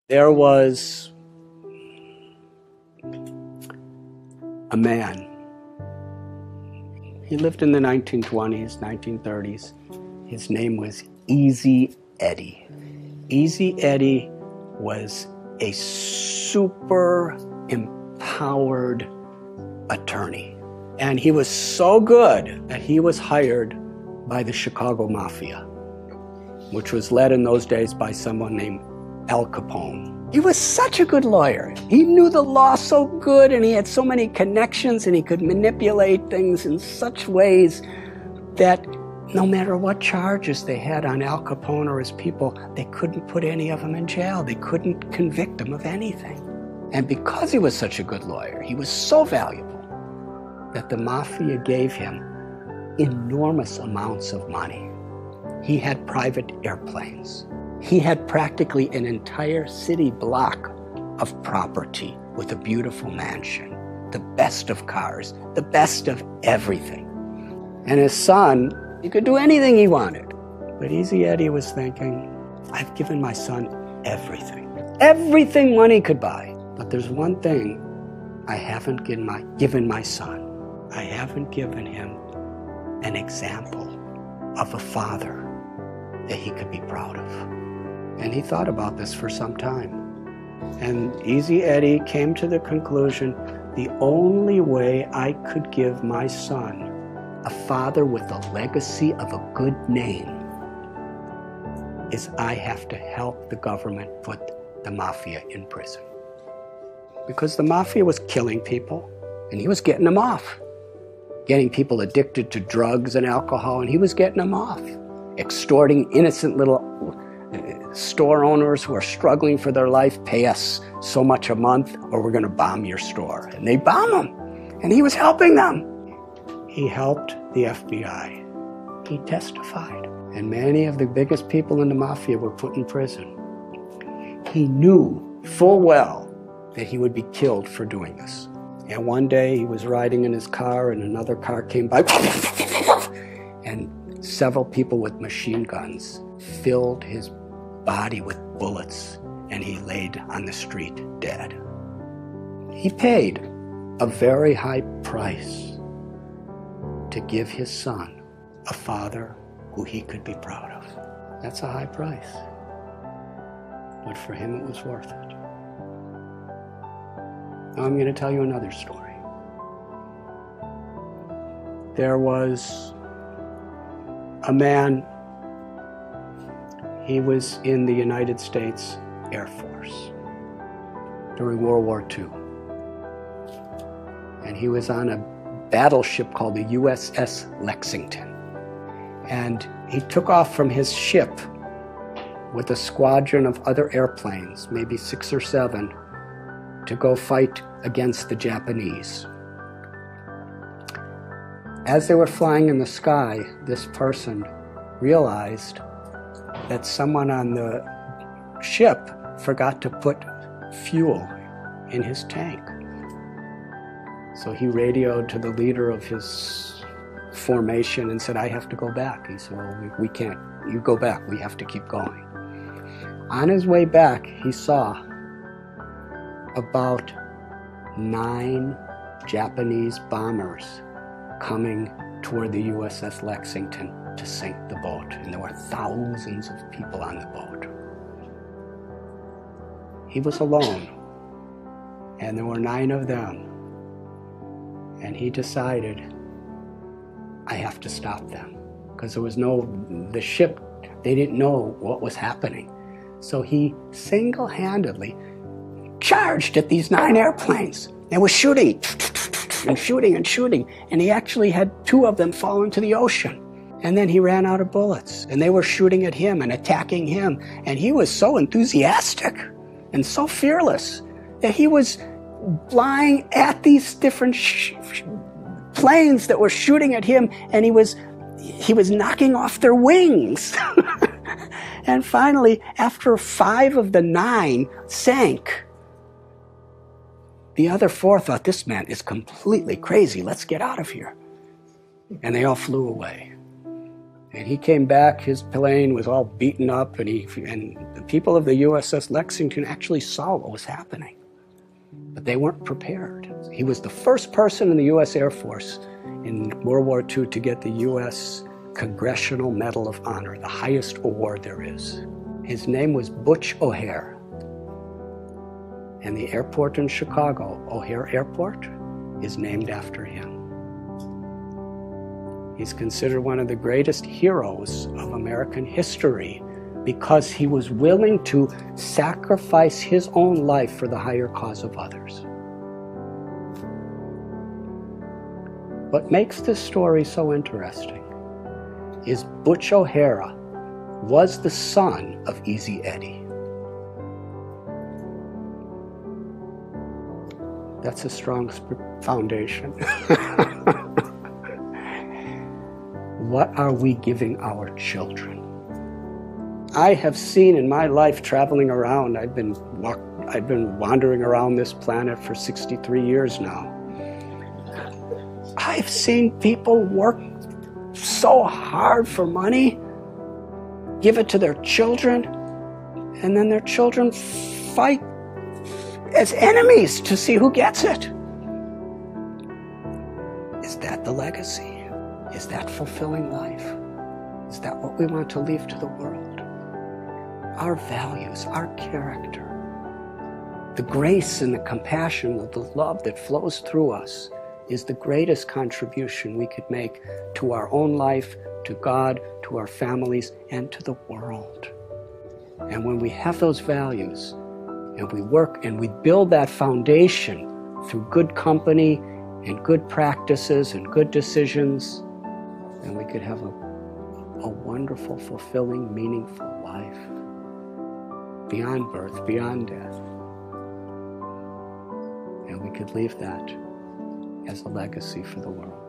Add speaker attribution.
Speaker 1: There was a man. He lived in the 1920s, 1930s. His name was Easy Eddie. Easy Eddie was a super empowered attorney. And he was so good that he was hired by the Chicago Mafia, which was led in those days by someone named Al Capone. He was such a good lawyer. He knew the law so good, and he had so many connections, and he could manipulate things in such ways that no matter what charges they had on Al Capone or his people, they couldn't put any of them in jail. They couldn't convict him of anything. And because he was such a good lawyer, he was so valuable that the Mafia gave him enormous amounts of money. He had private airplanes. He had practically an entire city block of property with a beautiful mansion, the best of cars, the best of everything. And his son, he could do anything he wanted. But Easy Eddie was thinking, I've given my son everything. Everything money could buy. But there's one thing I haven't given my son. I haven't given him an example of a father that he could be proud of. And he thought about this for some time. And Easy Eddie came to the conclusion, the only way I could give my son a father with a legacy of a good name is I have to help the government put the Mafia in prison. Because the Mafia was killing people, and he was getting them off. Getting people addicted to drugs and alcohol, and he was getting them off. Extorting innocent little store owners who are struggling for their life, pay us so much a month or we're going to bomb your store. And they bomb them, and he was helping them. He helped the FBI. He testified. And many of the biggest people in the Mafia were put in prison. He knew full well that he would be killed for doing this. And one day he was riding in his car and another car came by and several people with machine guns filled his body with bullets, and he laid on the street dead. He paid a very high price to give his son a father who he could be proud of. That's a high price, but for him it was worth it. Now I'm going to tell you another story. There was a man. He was in the United States Air Force during World War II. And he was on a battleship called the USS Lexington. And he took off from his ship with a squadron of other airplanes, maybe 6 or 7, to go fight against the Japanese. As they were flying in the sky, this person realized that someone on the ship forgot to put fuel in his tank. So he radioed to the leader of his formation and said, I have to go back. He said, well, we can't. You go back. We have to keep going. On his way back, he saw about 9 Japanese bombers coming toward the USS Lexington to sink the boat, and there were thousands of people on the boat. He was alone, and there were 9 of them, and he decided, I have to stop them, because the ship, they didn't know what was happening. So he single-handedly charged at these 9 airplanes. They were shooting and shooting and shooting, and he actually had 2 of them fall into the ocean. And then he ran out of bullets, and they were shooting at him and attacking him. And he was so enthusiastic and so fearless that he was flying at these different planes that were shooting at him, and he was knocking off their wings. And finally, after 5 of the 9 sank, the other 4 thought, this man is completely crazy. Let's get out of here. And they all flew away. And he came back, his plane was all beaten up, and the people of the USS Lexington actually saw what was happening. But they weren't prepared. He was the first person in the U.S. Air Force in World War II to get the U.S. Congressional Medal of Honor, the highest award there is. His name was Butch O'Hare. And the airport in Chicago, O'Hare Airport, is named after him. He's considered one of the greatest heroes of American history because he was willing to sacrifice his own life for the higher cause of others. What makes this story so interesting is Butch O'Hara was the son of Easy Eddie. That's a strong foundation. What are we giving our children? I have seen in my life traveling around, I've been wandering around this planet for 63 years now. I've seen people work so hard for money, give it to their children, and then their children fight as enemies to see who gets it. Is that the legacy? Is that fulfilling life? Is that what we want to leave to the world? Our values, our character, the grace and the compassion, the love that flows through us is the greatest contribution we could make to our own life, to God, to our families, and to the world. And when we have those values, and we work and we build that foundation through good company and good practices and good decisions, then we could have a wonderful, fulfilling, meaningful life beyond birth, beyond death. And we could leave that as a legacy for the world.